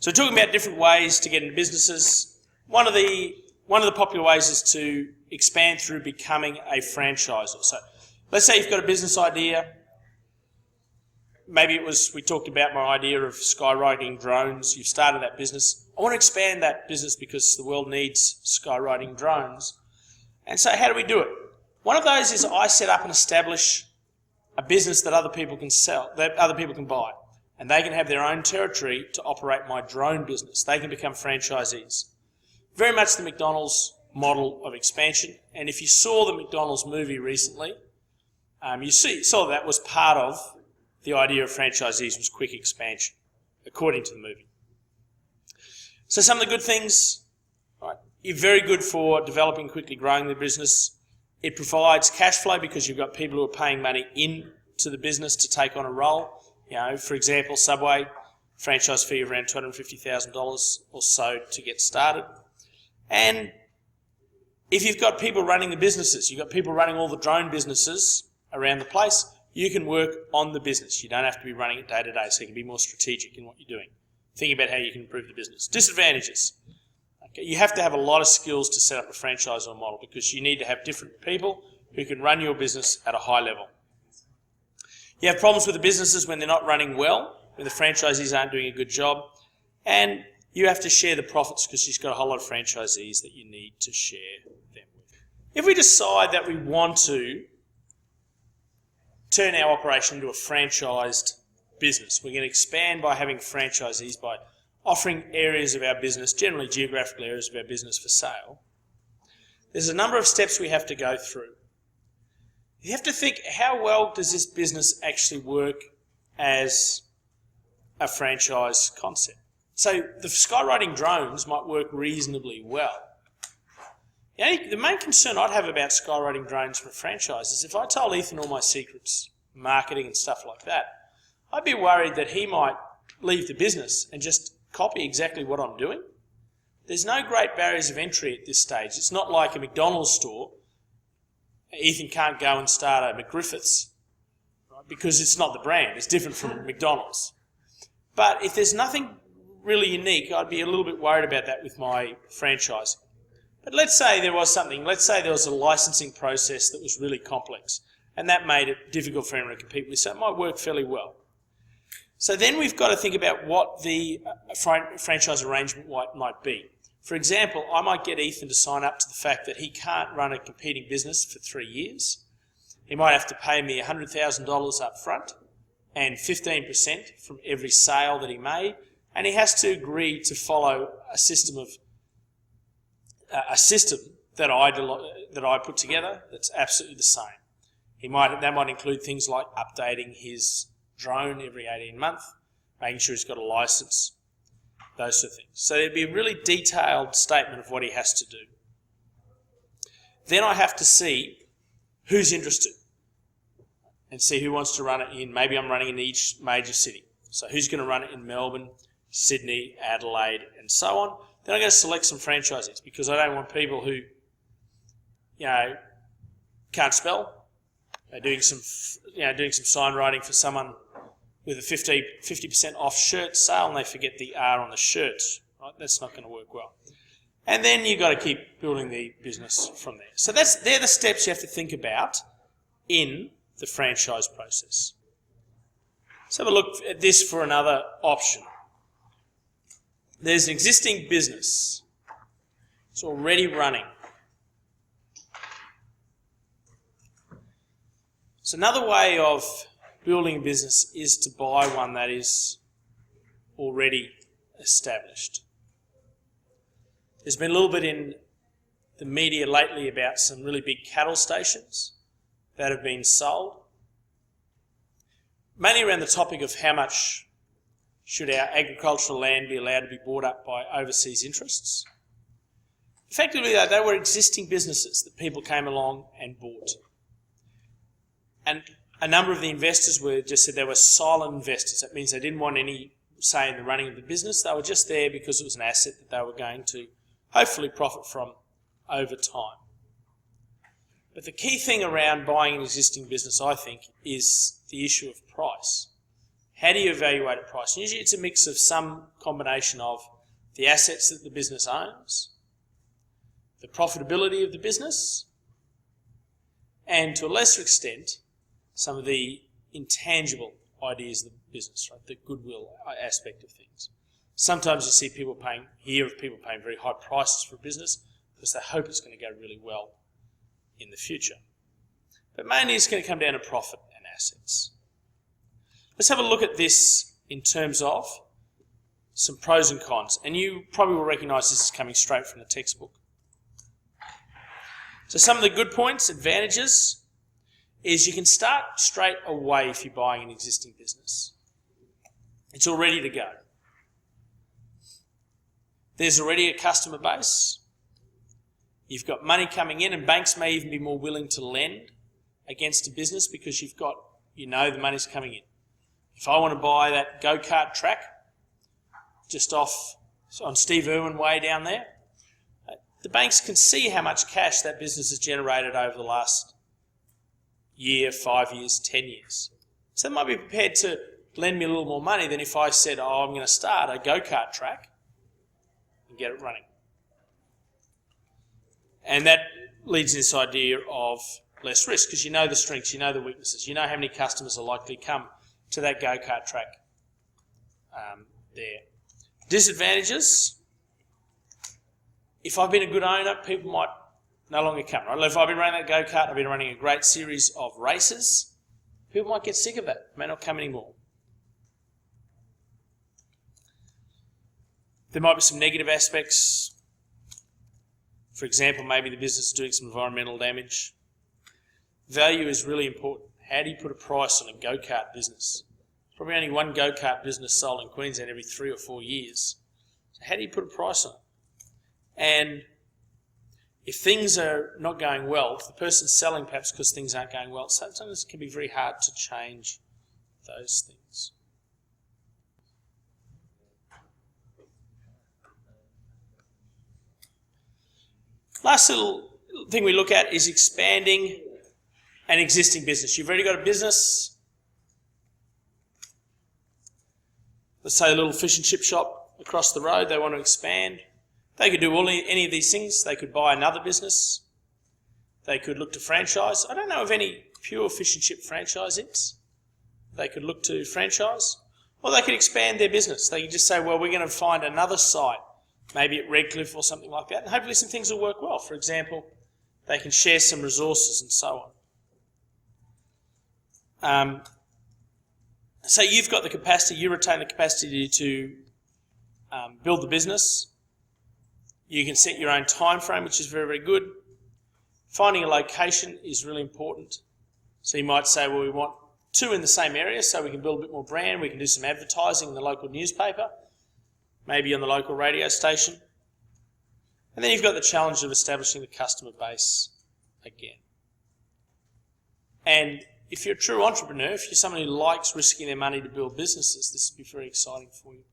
So talking about different ways to get into businesses, one of the popular ways is to expand through becoming a franchisor. So let's say you've got a business idea. Maybe we talked about my idea of skywriting drones. You've started that business. I want to expand that business because the world needs skywriting drones. And so how do we do it? One of those is I set up and establish a business that other people can sell, that other people can buy. And they can have their own territory to operate my drone business. They can become franchisees. Very much the McDonald's model of expansion. And if you saw the McDonald's movie recently, you saw that was part of the idea of franchisees was quick expansion, according to the movie. So some of the good things, right, you're very good for developing, quickly growing the business. It provides cash flow because you've got people who are paying money into the business to take on a role. For example, Subway, franchise fee of around $250,000 or so to get started. And if you've got people running the businesses, you've got people running all the drone businesses around the place, you can work on the business. You don't have to be running it day to day, so you can be more strategic in what you're doing. Think about how you can improve the business. Disadvantages. Okay, you have to have a lot of skills to set up a franchisor model because you need to have different people who can run your business at a high level. You have problems with the businesses when they're not running well, when the franchisees aren't doing a good job, and you have to share the profits because you've got a whole lot of franchisees that you need to share them with. If we decide that we want to turn our operation into a franchised business, we're going to expand by having franchisees, by offering areas of our business, generally geographical areas of our business for sale. There's a number of steps we have to go through. You have to think, how well does this business actually work as a franchise concept? So the skywriting drones might work reasonably well. The main concern I'd have about skywriting drones for a franchise is if I told Ethan all my secrets, marketing and stuff like that, I'd be worried that he might leave the business and just copy exactly what I'm doing. There's no great barriers of entry at this stage. It's not like a McDonald's store. Ethan can't go and start a McGriffith's, right, because it's not the brand. It's different from McDonald's. But if there's nothing really unique, I'd be a little bit worried about that with my franchise. But let's say there was something. Let's say there was a licensing process that was really complex, and that made it difficult for anyone to compete with, so it might work fairly well. So then we've got to think about what the franchise arrangement might be. For example, I might get Ethan to sign up to the fact that he can't run a competing business for 3 years. He might have to pay me $100,000 up front and 15% from every sale that he made, and he has to agree to follow a system that I put together that's absolutely the same. That might include things like updating his drone every 18 months, making sure he's got a license, those sort of things. So there'd be a really detailed statement of what he has to do. Then I have to see who's interested and see who wants to run it in. Maybe I'm running in each major city. So who's going to run it in Melbourne, Sydney, Adelaide, and so on. Then I'm going to select some franchisees because I don't want people who, can't spell. They're doing some sign writing for someone with a 50% off shirt sale and they forget the R on the shirt. Right? That's not going to work well. And then you've got to keep building the business from there. So they're the steps you have to think about in the franchise process. Let's have a look at this for another option. There's an existing business. It's already running. So another way of building a business is to buy one that is already established. There's been a little bit in the media lately about some really big cattle stations that have been sold. Mainly around the topic of how much should our agricultural land be allowed to be bought up by overseas interests. Effectively, though, they were existing businesses that people came along and bought. And a number of the investors just said they were silent investors. That means they didn't want any say in the running of the business. They were just there because it was an asset that they were going to hopefully profit from over time. But the key thing around buying an existing business, I think, is the issue of price. How do you evaluate a price? And usually it's a mix of some combination of the assets that the business owns, the profitability of the business, and to a lesser extent, some of the intangible ideas of the business, right? The goodwill aspect of things. Sometimes you see hear of people paying very high prices for a business because they hope it's going to go really well in the future. But mainly it's going to come down to profit and assets. Let's have a look at this in terms of some pros and cons. And you probably will recognise this is coming straight from the textbook. So some of the good points, advantages, is you can start straight away if you're buying an existing business. It's all ready to go. There's already a customer base. You've got money coming in, and banks may even be more willing to lend against a business because you know the money's coming in. If I want to buy that go-kart track just on Steve Irwin Way down there, the banks can see how much cash that business has generated over the last year, 5 years, 10 years. So they might be prepared to lend me a little more money than if I said, I'm going to start a go-kart track and get it running. And that leads to this idea of less risk because you know the strengths, you know the weaknesses, you know how many customers are likely to come to that go-kart track there. Disadvantages, if I've been a good owner, people might no longer come. Right? If I've been running that go-kart, I've been running a great series of races, people might get sick of that, may not come anymore. There might be some negative aspects. For example, maybe the business is doing some environmental damage. Value is really important. How do you put a price on a go-kart business? There's probably only one go-kart business sold in Queensland every 3 or 4 years. So how do you put a price on it? And if things are not going well, if the person's selling perhaps because things aren't going well, sometimes it can be very hard to change those things. Last little thing we look at is expanding an existing business. You've already got a business. Let's say a little fish and chip shop across the road, they want to expand. They could do any of these things. They could buy another business. They could look to franchise. I don't know of any pure fish and chip franchisees. They could look to franchise. Or they could expand their business. They could just say, well, we're going to find another site, maybe at Redcliffe or something like that, and hopefully some things will work well. For example, they can share some resources and so on. So you've got the capacity, you retain the capacity to build the business. You can set your own time frame, which is very, very good. Finding a location is really important. So you might say, well, we want 2 in the same area so we can build a bit more brand, we can do some advertising in the local newspaper, maybe on the local radio station. And then you've got the challenge of establishing the customer base again. And if you're a true entrepreneur, if you're someone who likes risking their money to build businesses, this would be very exciting for you.